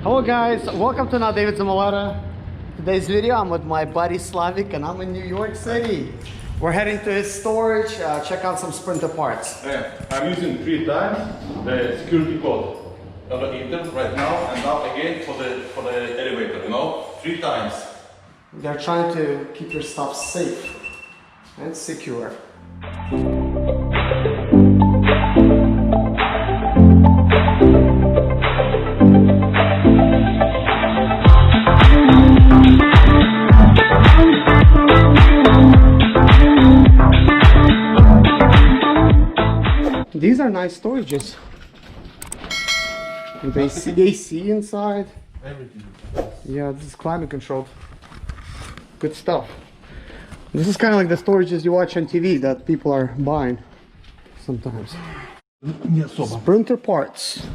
Hello guys, welcome to David Zimaleta. Today's video I'm with my buddy Slavik and I'm in New York City. We're heading to his storage, check out some Sprinter parts. I'm using 3 times the security code on the Inter right now and now again for the elevator, you know, 3 times. They're trying to keep your stuff safe and secure. These are nice storages. With AC inside. Everything. Yeah, this is climate controlled. Good stuff. This is kind of like the storages you watch on TV that people are buying sometimes. Sprinter parts.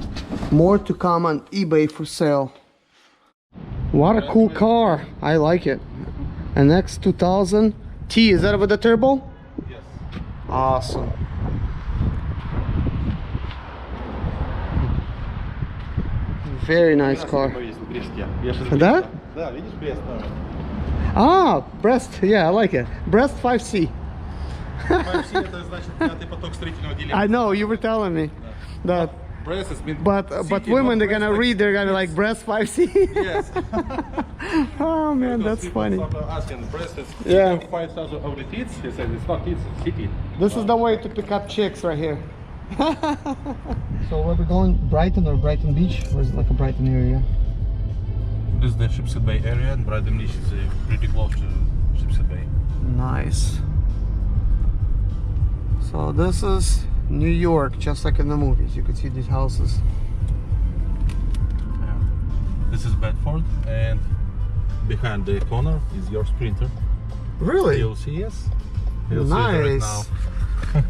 More to come on eBay for sale. What a cool car. I like it. An X2000 T. Is that with the turbo? Yes. Awesome. Very nice car. Да? Да, видишь, Брест. Ah, Brest. Yeah, I like it. Brest 5C. 5C это значит пятый поток строительного отделения. I know, you were telling me that. Brest has been But women, they're gonna read, they're gonna be like Brest 5C. Yes. Oh man, that's funny. Asking Brest is Yeah. 5,000 of the teats. He said it's not teats, it's city. This is the way to pick up chicks right here. So where we going? Brighton or Brighton Beach? Or is it like a Brighton area? This is the Cheep Bay area and Brighton Beach is pretty close to Cheep Bay. Nice. So this is New York, just like in the movies. You could see these houses. Yeah. This is Bedford and behind the corner is your Sprinter. Really? You'll see, yes. You'll see it right now. Nice.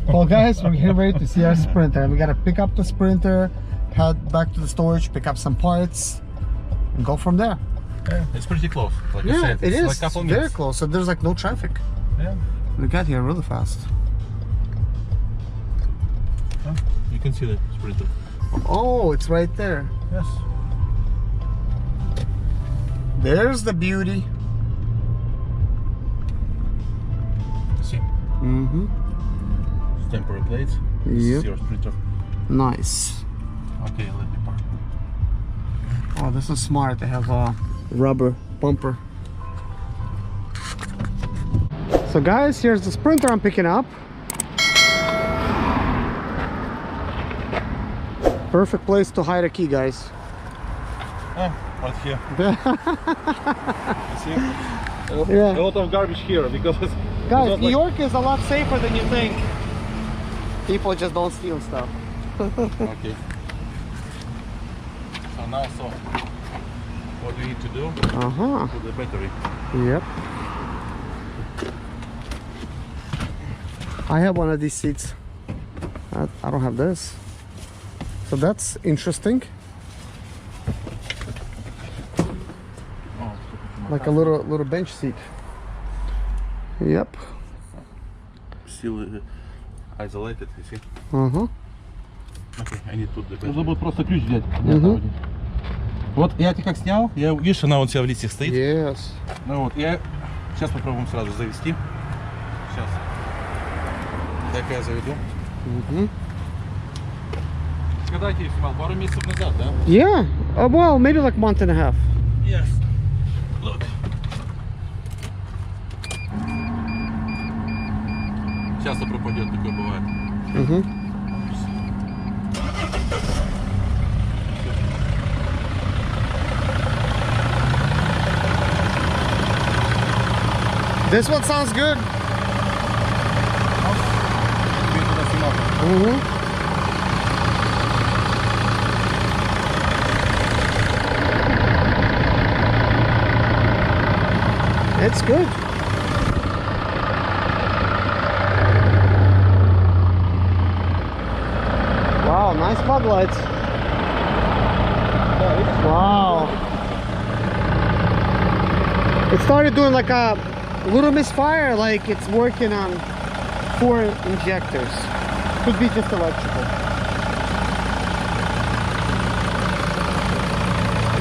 Well guys, we're here ready to see our Sprinter. We gotta pick up the Sprinter, head back to the storage, pick up some parts, and go from there. Yeah, it's pretty close. Like I said, it it's is. like a couple It's very minutes. close. So there's like no traffic. Yeah. We got here really fast. You can see the Sprinter. Oh, it's right there. Yes. There's the beauty. See? Mm-hmm. Temporary plates. This Yep. is your Sprinter. Nice. Okay, let me park. Oh, this is smart. They have a rubber bumper. So guys, here's the Sprinter I'm picking up. Perfect place to hide a key, guys. Right here. You see? Yeah. A lot of garbage here because Guys, New York is a lot safer than you think. People just don't steal stuff. Okay. So now, what do you need to do? Uh-huh. Put the battery. Yep. I have one of these seats. I don't have this. So that's interesting. Oh, Like a little bench seat. Yep. Still isolated, you see? Uh-huh. Okay, I need to put the battery. Нужно будет просто ключ взять. Мгм. Вот я тебя как снял, видишь, она у тебя в листьях стоит. Yes. Ну вот, сейчас попробуем сразу завести. Сейчас. Дай-ка я заведу. Mm-hmm. Когда я тебя снимал? Пару месяцев назад, да? Yeah. Well, maybe like a month and a half. Yes. Look. Часто пропадет, такое бывает. Mm-hmm. This one sounds good. Mm-hmm. It's good. Wow, nice fog lights. Wow. It started doing like a little misfire, like it's working on 4 injectors. Could be just electrical.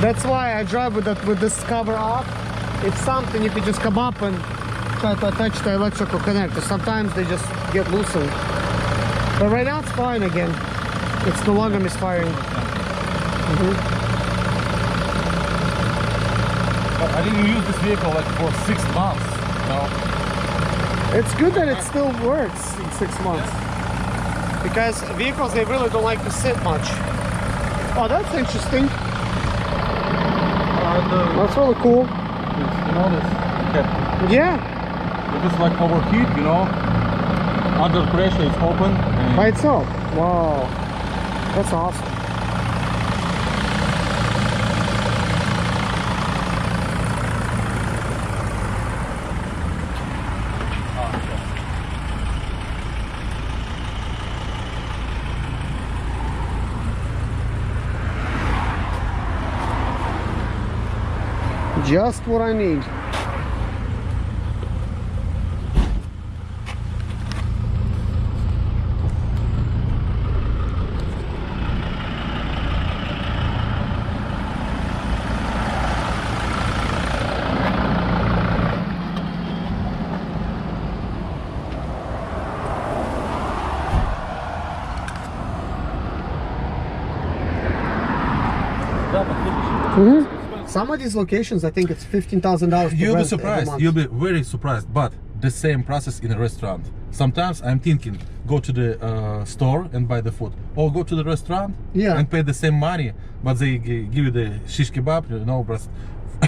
That's why I drive with this cover off. If something, you could just come up and try to attach the electrical connector. Sometimes they just get loosened. But right now it's fine again. It's no longer misfiring. I didn't use this vehicle like for 6 months. No. It's good that it still works in 6 months. Because vehicles, they really don't like to sit much. Oh, that's interesting. That's really cool. You know this? Okay. Yeah. If it's like overheat, you know, under pressure it's open. By itself. Wow. That's awesome. Just what I need. Some of these locations, I think it's $15,000. You'll be surprised. You'll be very surprised. But the same process in a restaurant. Sometimes I'm thinking, go to the store and buy the food, or go to the restaurant and pay the same money, but they give you the shish kebab, you know,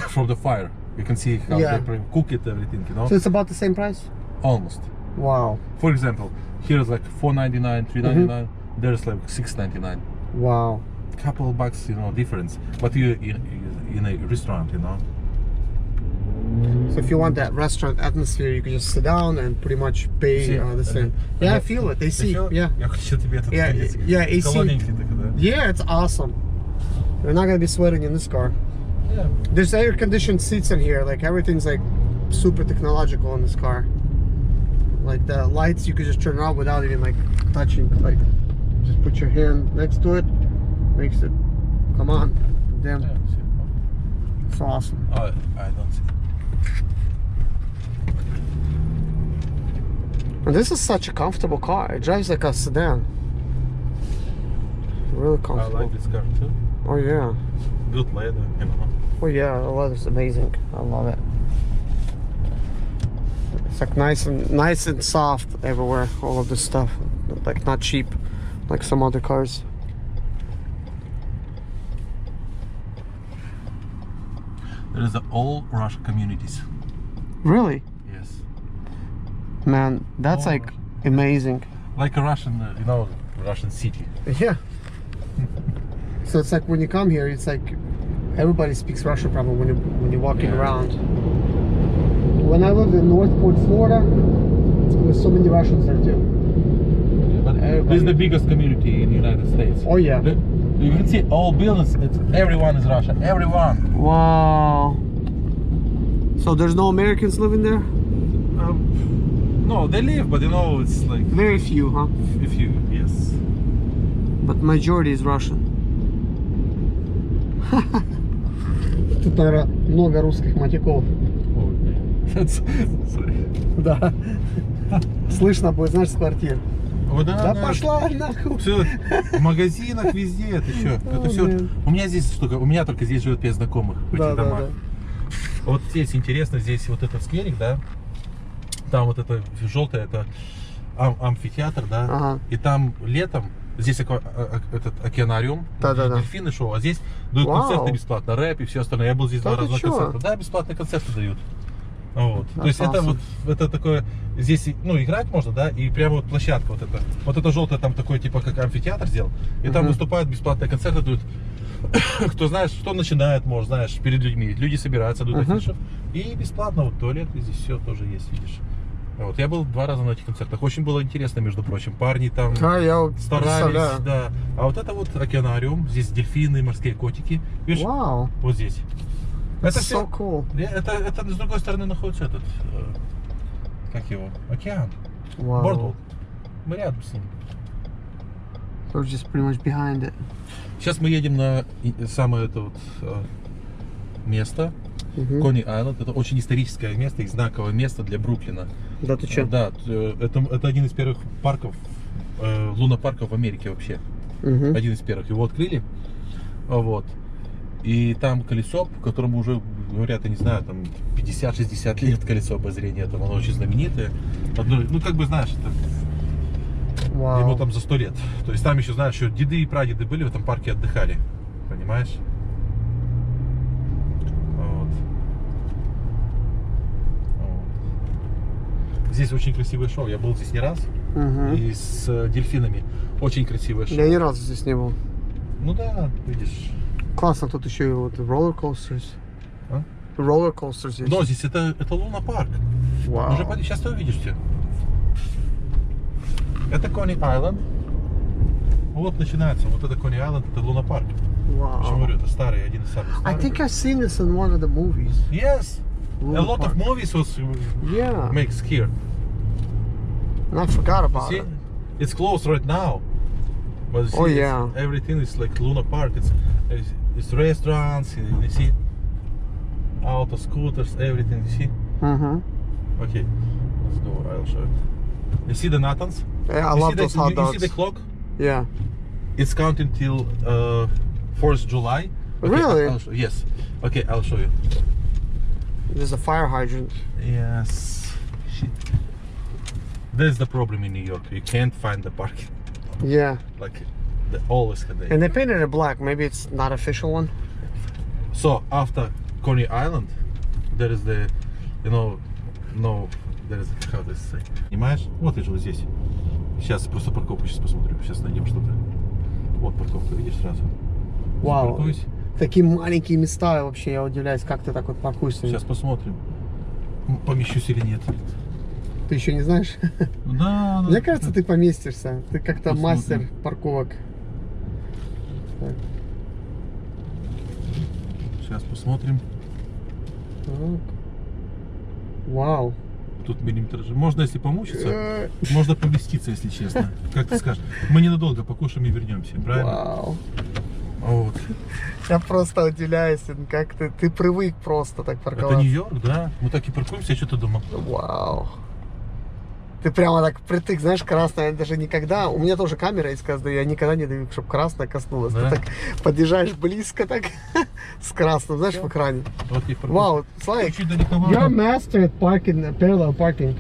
from the fire. You can see how they cook it, everything, you know. So it's about the same price? Almost. Wow. For example, here is like $4.99, $3.99. There's like $6.99. Wow. Couple of bucks, you know, difference. But you in a restaurant, you know. So if you want that restaurant atmosphere, you can just sit down and pretty much pay the same. Yeah, I feel it. AC. Yeah. Yeah, AC. Yeah, it's awesome. You're not gonna be sweating in this car. Yeah. There's air conditioned seats in here. Like everything's like super technological in this car. Like the lights, you could just turn on without even like touching. Like just put your hand next to it, makes it come on. Damn. It's awesome. Oh, I don't see. And this is such a comfortable car. It drives like a sedan. Really comfortable. I like this car too. Oh yeah. Good leather, you know. Oh yeah, the leather's amazing. I love it. It's like nice and soft everywhere. All of this stuff, like not cheap, like some other cars. There is all Russian communities. Really? Yes. Man, that's like amazing. Like a Russian, you know, Russian city. Yeah. So it's like when you come here, it's like everybody speaks Russian probably when you're walking around. When I lived in Northport, Florida, there was so many Russians there too. Yeah, but this is the biggest community in the United States. Oh yeah. You can see all buildings, everyone is Russian, everyone. Wow. So there's no Americans living there? No, they live, but you know, it's like... Very few, huh? A few, yes. But majority is Russian. Тут, наверное, много русских матюков. Sorry. Да. Слышно будет, знаешь, с квартир. Да, пошла нахуй. Все, в магазинах, везде, это все. Это все. У меня здесь штука, у меня только здесь живет 5 знакомых в этих домах. Вот здесь интересно, здесь вот этот скверик, да, там вот это желтое, это амфитеатр, да, и там летом здесь этот океанариум, дельфины шоу, а здесь дают концерты бесплатно, рэп и все остальное. Я был здесь 2 раза на концерты. Да, бесплатные концерты дают. Вот. То есть это вот это такое, здесь, ну, играть можно, да, и прямо вот площадка вот это желтое, там такой типа как амфитеатр сделал, и там выступают бесплатные концерты, дают. Кто знаешь, что начинает, может, знаешь, перед людьми, люди собираются, дают афишу, и бесплатно вот туалет, и здесь все тоже есть, видишь. Вот, я был 2 раза на этих концертах, очень было интересно, между прочим, парни там старались, да. А вот это вот океанариум, здесь дельфины, морские котики, видишь, вот здесь. Это все, so cool. Это с другой стороны находится этот, как его, океан, Бордвуд. Мы рядом с ним. So just pretty much behind it. Сейчас мы едем на самое это вот место. Кони Айленд. Это очень историческое место и знаковое место для Бруклина. Да ты чё? Да, это один из первых парков, лунопарков в Америке вообще. Один из первых. Его открыли. Вот. И там колесо, которому уже, говорят, я не знаю, там 50-60 лет колесо обозрения. Там оно очень знаменитое. Ну, как бы, знаешь, это... Вау. Ему там за 100 лет. То есть там еще, знаешь, еще деды и прадеды были в этом парке, отдыхали. Понимаешь? Вот. Здесь очень красивое шоу. Я был здесь не раз. И с дельфинами. Очень красивое шоу. Я ни разу здесь не был. Ну да, видишь. Классно, тут еще и вот роллер-костерс. А? Роллер-костер здесь. Но здесь это лунопарк. Вау. Уже сейчас ты увидишь все. Это Кони Айленд. Вот начинается. Вот это Кони Айленд, это лунопарк. Wow. Почему говорю, это старый, один из самых I старых. think I've seen this in one of the movies. Yes. Luna A lot Park. of movies was Yeah. makes here. And I forgot You about see? it. It's closed right now. But you see, Oh, yeah. everything is like Luna Park. It's restaurants, you see, auto scooters, everything. You see? Okay, let's go. I'll show you. You see the Nathans? Yeah, I You love see those the, hot you dogs. see the clock? Yeah. It's counting till 4th July. Okay, Really? I'll show, yes. Okay, I'll show you. There's a fire hydrant. Yes. Shit. That's the problem in New York. You can't find the parking. Yeah. Like they always had that. And they painted it black. Maybe it's not official one. So after Coney Island, there is the, you know, no, there is how to say. Понимаешь? Вот я живу здесь. Сейчас просто парковку сейчас посмотрю. Сейчас найдем что-то. Вот парковка, видишь сразу. Вау. Паркуюсь. Такие маленькие места вообще, я удивляюсь, как ты так вот паркуешься. Сейчас посмотрим, помещусь или нет. Ты еще не знаешь? Да. Мне кажется, ты поместишься. Ты как-то Посмотрим. мастер парковок. Так. Сейчас посмотрим. Так. Вау. Тут миллиметражи. Можно, если помучиться, можно поместиться, если честно. Как ты скажешь? Мы ненадолго покушаем и вернемся, правильно? Вау. Вот. Я просто удивляюсь, как ты привык просто так Это парковаться. Нью-Йорк, да? Мы так и паркуемся, а что ты думал? Вау. Ты прямо так притык, знаешь, красная, я даже никогда, у меня тоже камера есть каждая, я никогда не даю, чтобы красная коснулась. Да? Ты так подъезжаешь близко так, с красным, знаешь, в экране. Вот я паркуюсь. Вау, Славик, Чуть далековато. you're master at parking, parallel parking.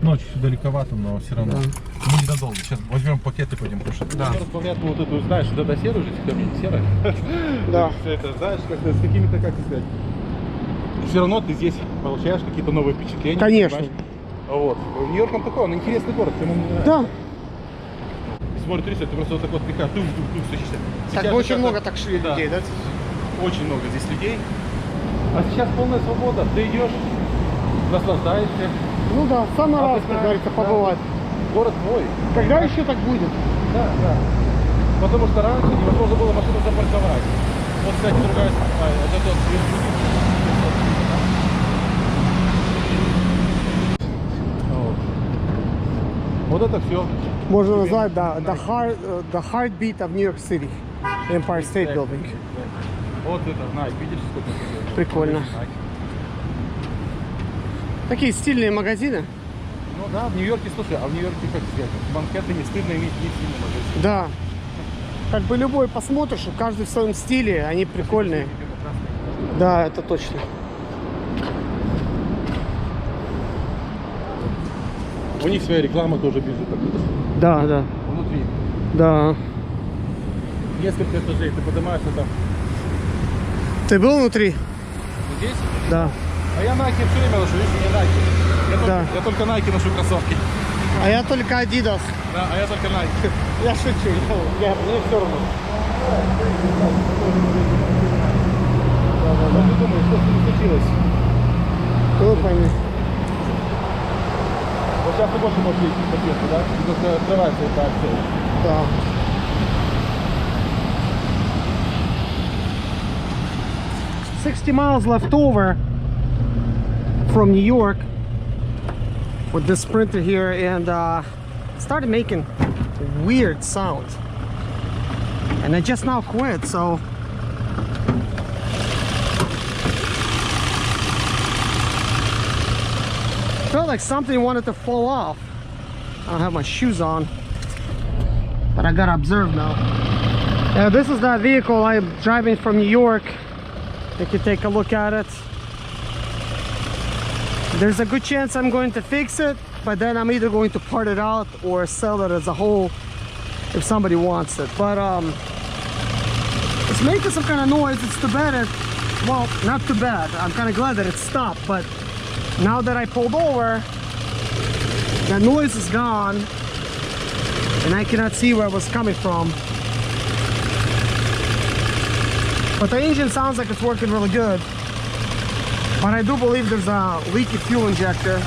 Ну, чуть далековато, но все равно. Да. Мы ненадолго. Сейчас возьмем пакет и пойдем кушать. Да. Понятно, вот эту, знаешь, вот эта серая же, камень серая. Да. Это, знаешь, как-то с какими-то, как сказать, все равно ты здесь получаешь какие-то новые впечатления. Конечно. Понимаешь? Вот. Нью-Йорк он такой, он интересный город, ему мне нравится. Да, Смотри, ты просто вот так вот пихаешь, тух, садишься. так Сейчас очень же много как-то- так шли Да. людей, да? Очень много здесь людей. А сейчас полная свобода. Ты идешь, наслаждаешься. Ну да, самый раз, как Отдыхаешь, говорится, да. побывать. Город твой. Когда еще так будет? Да. Потому что раньше невозможно было машину запарковать. Вот, кстати, другая это тот вот это все. Можно назвать, да, the heartbeat of New York City, Empire State Building. Вот это, Nike, видишь, сколько людей? Прикольно. Nike. Такие стильные магазины. Ну да, в Нью-Йорке, слушай, а в Нью-Йорке как сказать, в Манхэттене стыдно иметь не сильный магазин. Да. Как бы любой посмотришь, у каждый в своем стиле, они прикольные. Да, это точно. У них своя реклама тоже бежит. Да, да, Внутри. да. Несколько этажей, ты поднимаешься там. Ты был внутри? Здесь? Да. А я Nike все время ношу, видишь, не Nike. Да. Я только Nike ношу кроссовки. А я только Adidas. Да, а я только Nike. Я шучу, мне все равно. А ты думаешь, что с ним случилось? Кто пойми. Вот сейчас ты больше можешь ездить по свету, да? Потому что открывается эта акция. Да. $60 miles left over from New York with this Sprinter here, and started making weird sounds, and I just now quit, so Felt like something wanted to fall off. I don't have my shoes on, but I gotta observe now. Yeah, this is that vehicle I'm driving from New York. You can take a look at it. There's a good chance I'm going to fix it, but then I'm either going to part it out or sell it as a whole if somebody wants it. But it's making some kind of noise. It's too bad it, well, not too bad. I'm kind of glad that it stopped, but now that I pulled over, that noise is gone and I cannot see where it was coming from. But the engine sounds like it's working really good. But I do believe there's a leaky fuel injector.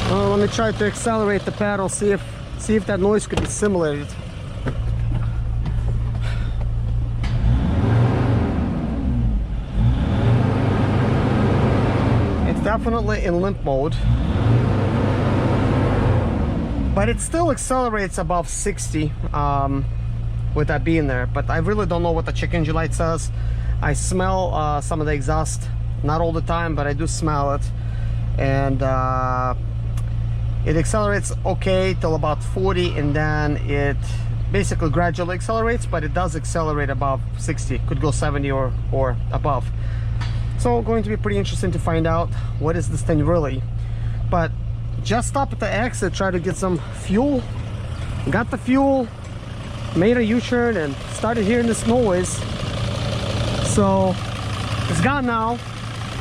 Let me try to accelerate the pedal, see if that noise could be simulated. It's definitely in limp mode, but it still accelerates above 60 with that being there. But I really don't know what the check engine light says. I smell some of the exhaust, not all the time, but I do smell it. And it accelerates okay till about 40, and then it basically gradually accelerates, but it does accelerate above 60. Could go 70 or above. So going to be pretty interesting to find out what is this thing really. But just stopped at the exit, try to get some fuel, got the fuel, made a U-turn, and started hearing this noise. So it's gone now.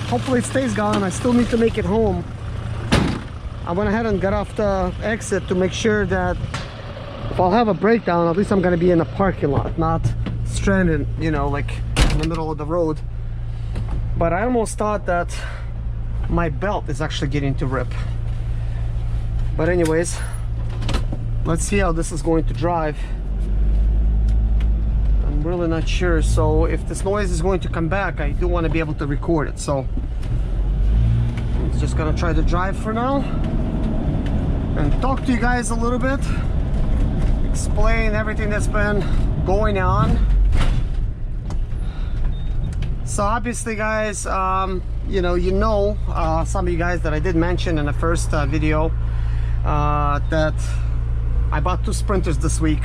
Hopefully it stays gone. I still need to make it home. I went ahead and got off the exit to make sure that if I'll have a breakdown, at least I'm going to be in a parking lot, not stranded, you know, like in the middle of the road. But I almost thought that my belt is actually getting to rip. But anyways, let's see how this is going to drive. I'm really not sure. So if this noise is going to come back, I do want to be able to record it. So I'm just gonna try to drive for now and talk to you guys a little bit, explain everything that's been going on. So obviously, guys, you know, some of you guys that I did mention in the first video that I bought 2 Sprinters this week.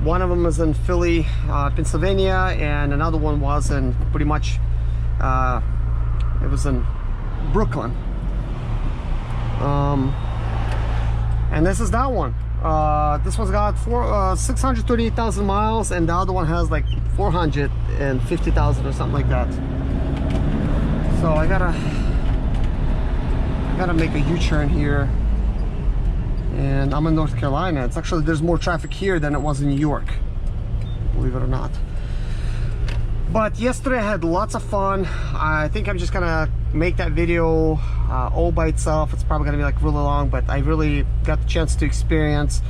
One of them is in Philly, Pennsylvania, and another one was in pretty much it was in Brooklyn. And this is that one. This one's got 638,000 miles, and the other one has like 450,000 or something like that. So I gotta make a U-turn here, and I'm in North Carolina. It's actually, there's more traffic here than it was in New York, believe it or not. But yesterday I had lots of fun. I think I'm just gonna make that video all by itself. It's probably gonna be like really long, but I really got the chance to experience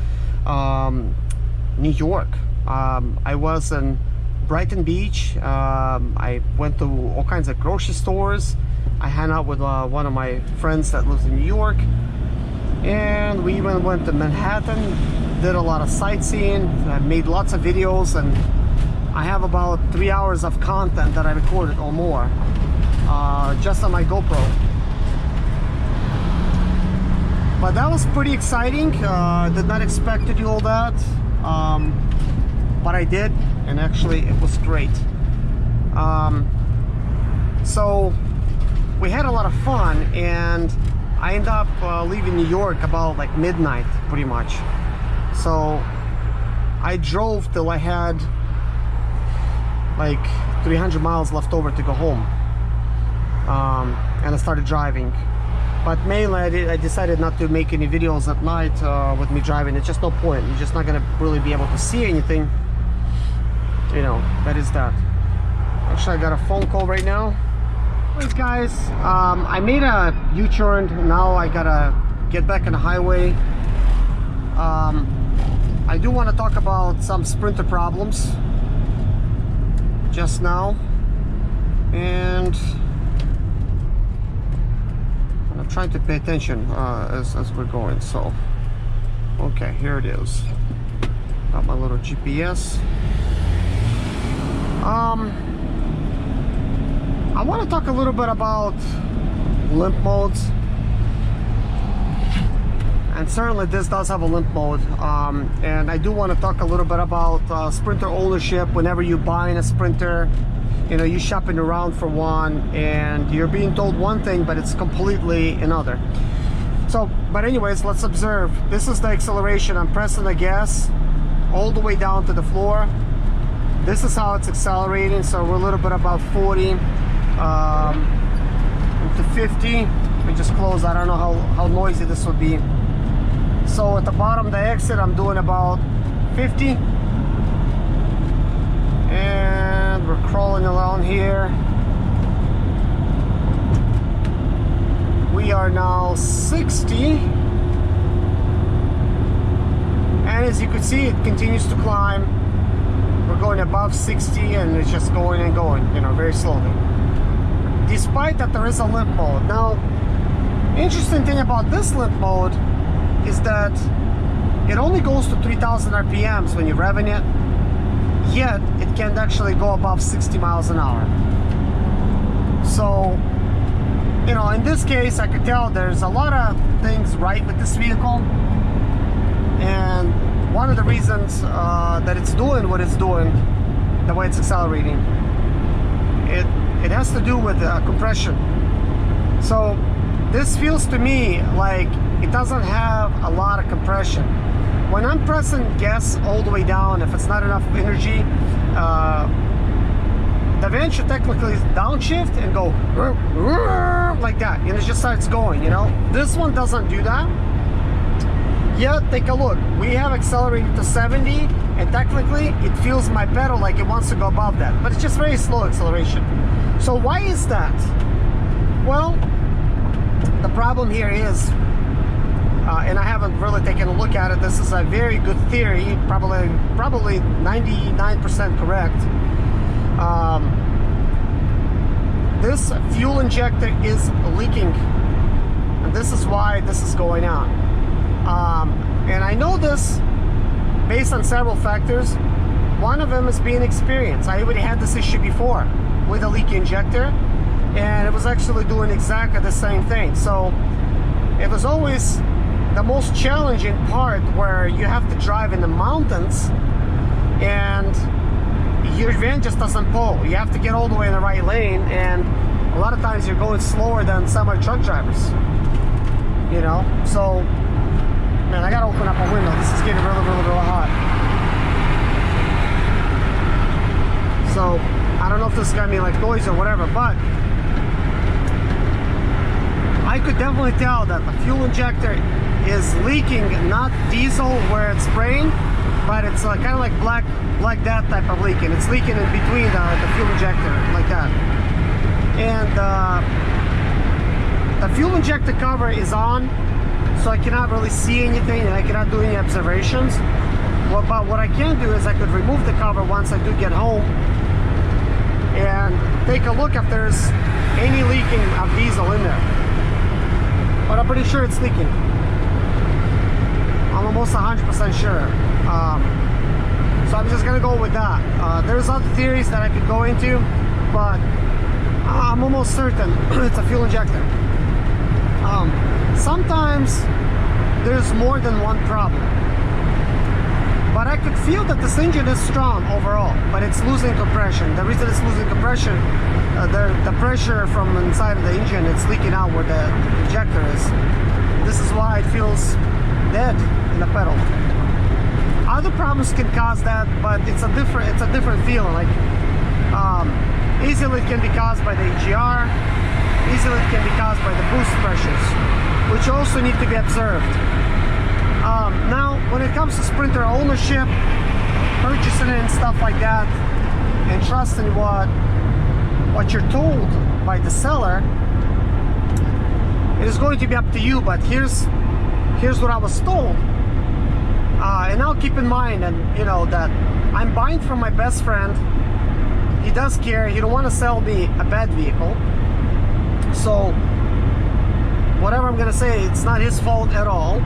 New York. I was in Brighton Beach. I went to all kinds of grocery stores. I hung out with one of my friends that lives in New York, and we even went to Manhattan, did a lot of sightseeing. I made lots of videos, and I have about 3 hours of content that I recorded or more just on my GoPro. But that was pretty exciting. Did not expect to do all that, but I did, and actually it was great. So we had a lot of fun, and I ended up leaving New York about like midnight pretty much. So I drove till I had like 300 miles left over to go home, and I started driving. But mainly I decided not to make any videos at night with me driving. It's just no point. You're just not gonna really be able to see anything, you know. That is that. Actually, I got a phone call right now. Anyways, guys, I made a U-turn. Now I gotta get back on the highway. I do want to talk about some Sprinter problems just now, and I'm trying to pay attention as we're going. So okay, here it is. Got my little GPS. I want to talk a little bit about limp modes, and certainly this does have a limp mode. And I do want to talk a little bit about Sprinter ownership. Whenever you buy a Sprinter, you know, you're shopping around for one and you're being told one thing, but it's completely another. So, but anyways, let's observe. This is the acceleration. I'm pressing the gas all the way down to the floor. This is how it's accelerating. So we're a little bit about 40 to 50. Let me just close. I don't know how noisy this would be. So at the bottom, the exit, I'm doing about 50. And we're crawling along here. We are now 60. And as you can see, it continues to climb. We're going above 60 and it's just going and going, you know, very slowly. Despite that there is a limp mode. Now, interesting thing about this limp mode is that it only goes to 3000 RPMs when you're revving it, yet it can actually go above 60 miles an hour. So, you know, in this case, I could tell there's a lot of things right with this vehicle. And one of the reasons that it's doing what it's doing, the way it's accelerating, it has to do with compression. So this feels to me like it doesn't have a lot of compression. When I'm pressing gas all the way down, if it's not enough energy, the van should technically downshift and go like that, and it just starts going, you know. This one doesn't do that. Yeah, take a look. We have accelerated to 70, and technically it feels my pedal like it wants to go above that, but it's just very slow acceleration. So why is that? Well, the problem here is, and I haven't really taken a look at it, this is a very good theory, probably 99% correct. This fuel injector is leaking, and this is why this is going on. And I know this based on several factors. One of them is being experienced. I already had this issue before with a leaky injector, and it was actually doing exactly the same thing. So it was always the most challenging part, where you have to drive in the mountains and your van just doesn't pull. You have to get all the way in the right lane, and a lot of times you're going slower than semi-truck drivers, you know. So man, I gotta open up a window. This is getting really, really, really hot. So I don't know if this is gonna be like noise or whatever, but I could definitely tell that the fuel injector is leaking, not diesel where it's spraying, but it's kind of like black death type of leaking. It's leaking in between the fuel injector, like that. And the fuel injector cover is on, so I cannot really see anything and I cannot do any observations. Well, but what I can do is I could remove the cover once I do get home and take a look if there's any leaking of diesel in there. But I'm pretty sure it's leaking. I'm almost 100% sure. So I'm just gonna go with that. There's other theories that I could go into, but I'm almost certain it's a fuel injector. Sometimes there's more than one problem, but I could feel that this engine is strong overall, but it's losing compression. The reason it's losing compression, the pressure from inside of the engine, it's leaking out where the injector is. This is why it feels dead in the pedal. Other problems can cause that, but it's a different feeling. Like easily it can be caused by the EGR, easily it can be caused by the boost pressures, which also need to be observed. Now, when it comes to Sprinter ownership, purchasing it and stuff like that, and trusting what you're told by the seller, it is going to be up to you. But here's what I was told. And now keep in mind, and you know, that I'm buying from my best friend. He does care. He don't want to sell me a bad vehicle. So whatever I'm gonna say, it's not his fault at all.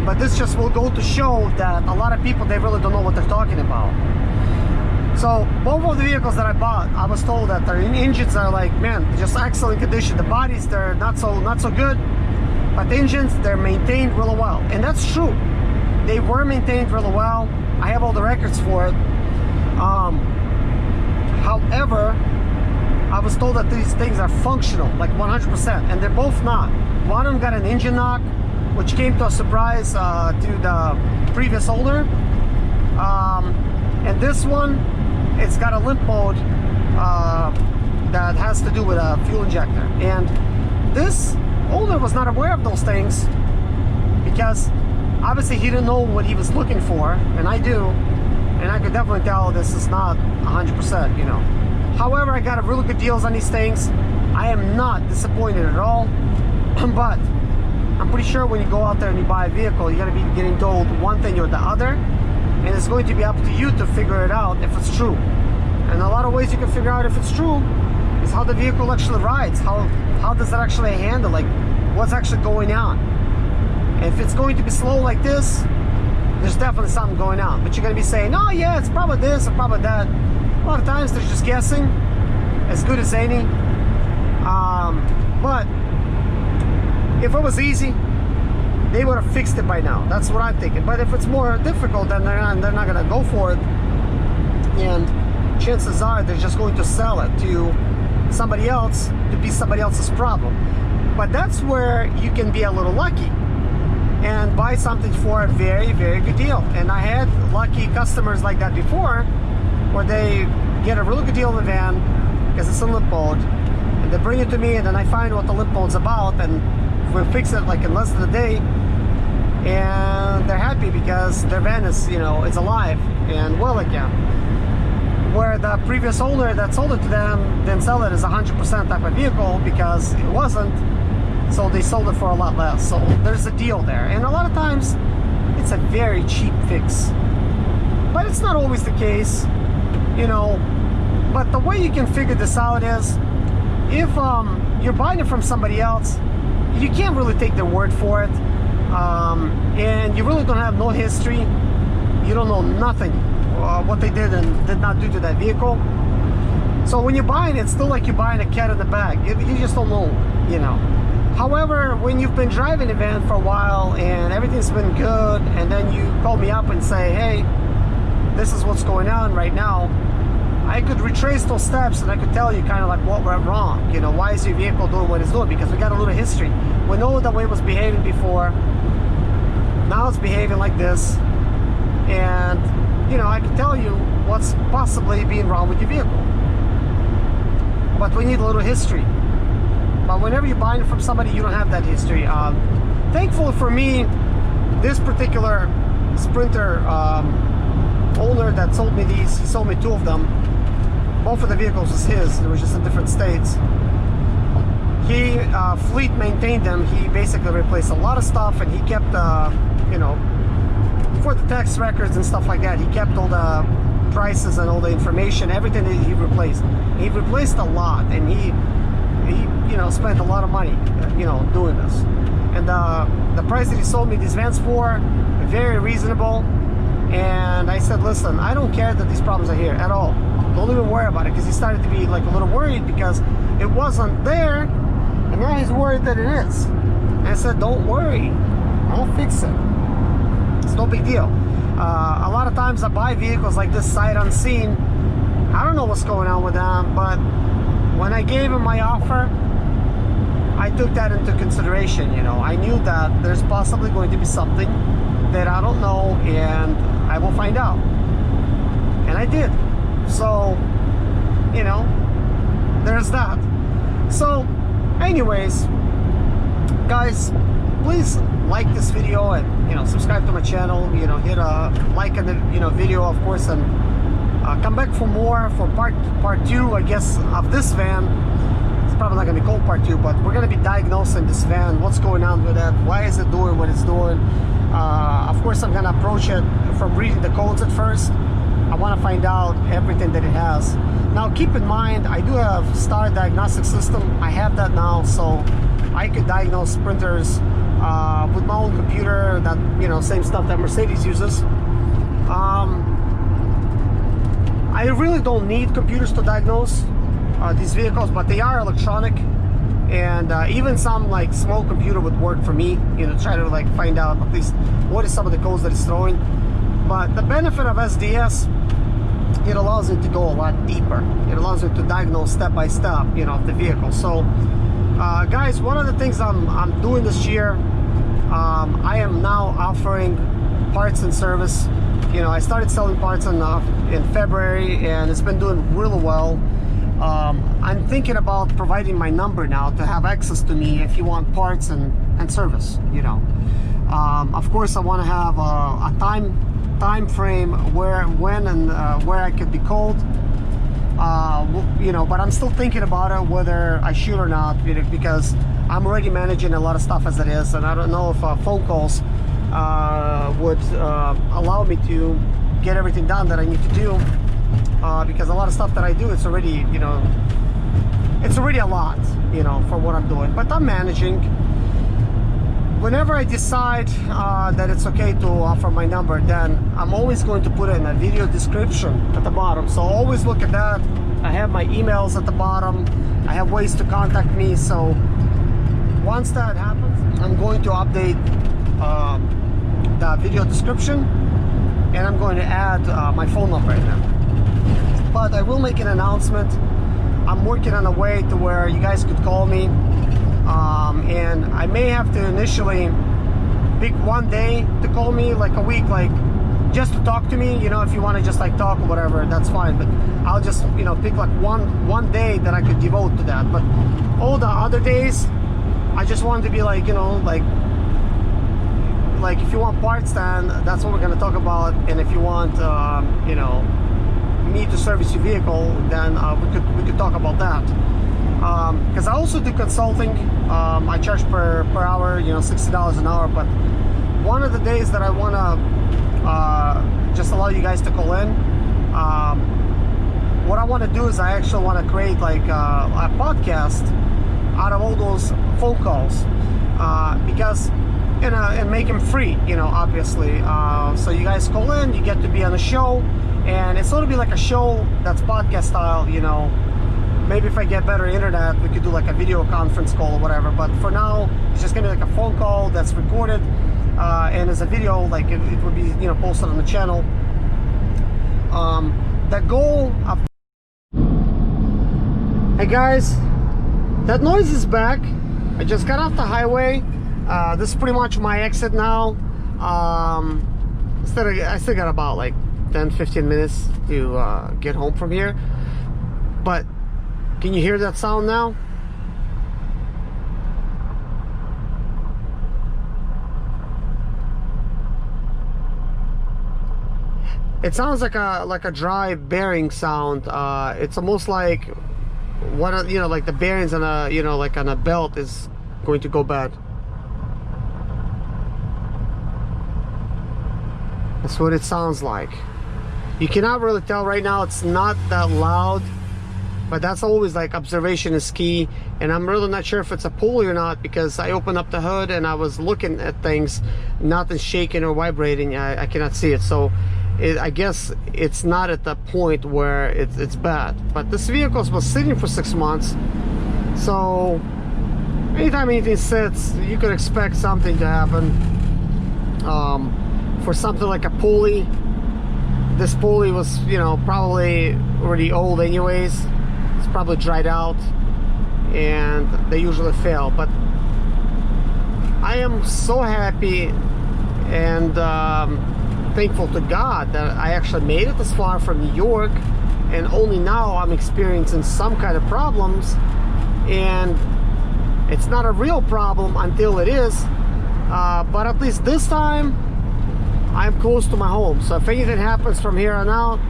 But this just will go to show that a lot of people, they really don't know what they're talking about. So both of the vehicles that I bought, I was told that their engines are like, man, just excellent condition. The bodies, they're not so good, but the engines, they're maintained really well, and that's true. They were maintained really well. I have all the records for it. However, I was told that these things are functional, like 100%, and they're both not. One of them got an engine knock, which came to a surprise to the previous owner. And this one, it's got a limp mode that has to do with a fuel injector. And this owner was not aware of those things because obviously he didn't know what he was looking for, and I do. And I could definitely tell this is not 100%, you know. However, I got really good deals on these things. I am not disappointed at all. But I'm pretty sure when you go out there and you buy a vehicle, you're going to be getting told one thing or the other. And it's going to be up to you to figure it out if it's true. And a lot of ways you can figure out if it's true is how the vehicle actually rides. How does it actually handle? Like, what's actually going on? And if it's going to be slow like this, there's definitely something going on. But you're going to be saying, oh yeah, it's probably this or probably that. A lot of times they're just guessing, as good as any. But if it was easy, they would have fixed it by now. That's what I'm thinking. But if it's more difficult, then they're not going to go for it. And chances are they're just going to sell it to somebody else to be somebody else's problem. But that's where you can be a little lucky and buy something for a very, very good deal. And I had lucky customers like that before, where they get a really good deal in the van because it's a limp mode, and they bring it to me, and then I find what the limp mode's about, and we fix it like in less than a day, and they're happy because their van is, you know, it's alive and well again. Where the previous owner that sold it to them didn't sell it as 100% type of vehicle because it wasn't. So they sold it for a lot less. So there's a deal there, and a lot of times it's a very cheap fix, but it's not always the case, you know. But the way you can figure this out is if you're buying it from somebody else, you can't really take their word for it, and you really don't have no history. You don't know nothing what they did and did not do to that vehicle. So when you're buying it, it's still like you're buying a cat in the bag. You just don't know, you know. However, when you've been driving a van for a while and everything's been good, and then you call me up and say, hey, this is what's going on right now, I could retrace those steps and I could tell you kind of like what went wrong. You know, why is your vehicle doing what it's doing? Because we got a little history. We know the way it was behaving before. Now it's behaving like this. And, you know, I can tell you what's possibly being wrong with your vehicle. But we need a little history. But whenever you're buying it from somebody, you don't have that history. Thankfully for me, this particular Sprinter owner that sold me these, he sold me 2 of them. Both of the vehicles was his. They were just in different states. He fleet maintained them. He basically replaced a lot of stuff, and he kept, you know, for the tax records and stuff like that, he kept all the prices and all the information, everything that he replaced. He replaced a lot, and he you know, spent a lot of money, you know, doing this. And the price that he sold me these vans for, very reasonable. And I said, listen, I don't care that these problems are here at all. Don't even worry about it, because he started to be like a little worried because it wasn't there, and now he's worried that it is. And I said, don't worry, I'll fix it. It's no big deal. A lot of times I buy vehicles like this sight unseen. I don't know what's going on with them, but when I gave him my offer, I took that into consideration. You know, I knew that there's possibly going to be something that I don't know, and I will find out. And I did. So, you know, there's that. So, anyways, guys, please like this video and, you know, subscribe to my channel. You know, hit a like on the, you know, video, of course, and come back for more, for part 2, I guess, of this van. It's probably not gonna be called part 2, but we're gonna be diagnosing this van, what's going on with it, why is it doing what it's doing. Of course, I'm gonna approach it from reading the codes at first. I want to find out everything that it has. Now, keep in mind, I do have Star Diagnostic System. I have that now, so I could diagnose Sprinters with my own computer. That, you know, same stuff that Mercedes uses. I really don't need computers to diagnose these vehicles, but they are electronic, and even some like small computer would work for me, you know, try to like find out at least what is some of the codes that it's throwing. But the benefit of SDS, it allows it to go a lot deeper. It allows it to diagnose step by step, you know, of the vehicle. So guys, one of the things I'm doing this year, I am now offering parts and service. You know, I started selling parts in February, and it's been doing really well. I'm thinking about providing my number now to have access to me if you want parts and service, you know. Of course, I want to have a time frame when and where I could be called, you know, but I'm still thinking about it whether I should or not, because I'm already managing a lot of stuff as it is, and I don't know if phone calls would allow me to get everything done that I need to do, because a lot of stuff that I do, it's already, you know, it's already a lot, you know, for what I'm doing, but I'm managing. Whenever I decide that it's okay to offer my number, then I'm always going to put in a video description at the bottom. So always look at that. I have my emails at the bottom. I have ways to contact me. So once that happens, I'm going to update the video description, and I'm going to add my phone number in there. But I will make an announcement. I'm working on a way to where you guys could call me. And I may have to initially pick one day to call me, like a week, like just to talk to me, you know. If you want to just like talk or whatever, that's fine, but I'll just, you know, pick like one day that I could devote to that. But all the other days, I just want to be like, you know, like if you want parts, then that's what we're going to talk about. And if you want you know, me to service your vehicle, then we could talk about that. Because I also do consulting. I charge per hour, you know, $60 an hour. But one of the days that I want to just allow you guys to call in, what I want to do is I actually want to create like a podcast out of all those phone calls, because and make them free, you know, obviously. So you guys call in, you get to be on the show, and it's going to be like a show that's podcast style, you know. Maybe if I get better internet, we could do like a video conference call or whatever. But for now, it's just gonna be like a phone call that's recorded, and as a video, like it would be, you know, posted on the channel. The goal of... Hey guys, that noise is back. I just got off the highway. This is pretty much my exit now. I still got about like 10-15 minutes to get home from here. But can you hear that sound now? It sounds like a dry bearing sound. It's almost like what, you know, like the bearings on a, you know, like on a belt is going to go bad. That's what it sounds like. You cannot really tell right now. It's not that loud. But that's always like, observation is key, and I'm really not sure if it's a pulley or not, because I opened up the hood and I was looking at things, nothing shaking or vibrating. I cannot see it, so I guess it's not at the point where it's bad. But this vehicle was sitting for 6 months, so anytime anything sits, you could expect something to happen. For something like a pulley, this pulley was, you know, probably already old anyways. It's probably dried out, and they usually fail. But I am so happy and thankful to God that I actually made it this far from New York, and only now I'm experiencing some kind of problems, and it's not a real problem until it is. But at least this time I'm close to my home, so if anything happens from here on out,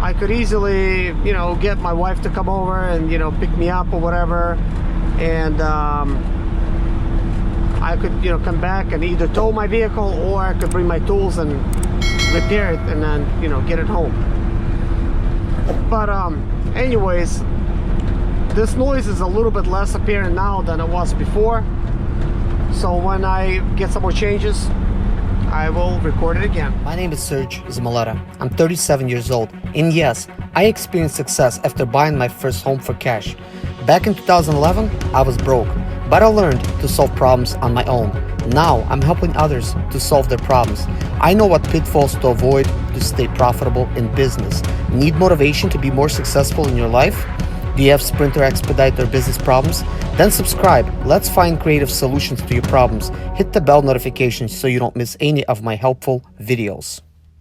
I could easily, you know, get my wife to come over and, you know, pick me up or whatever, and I could, you know, come back and either tow my vehicle, or I could bring my tools and repair it and then, you know, get it home. But anyways, this noise is a little bit less apparent now than it was before. So when I get some more changes, I will record it again. My name is Serge Zimaleta. I'm 37 years old, and yes, I experienced success after buying my first home for cash. Back in 2011, I was broke, but I learned to solve problems on my own. Now, I'm helping others to solve their problems. I know what pitfalls to avoid to stay profitable in business. Need motivation to be more successful in your life? Do you have Sprinter Expediter business problems? Then subscribe. Let's find creative solutions to your problems. Hit the bell notification so you don't miss any of my helpful videos.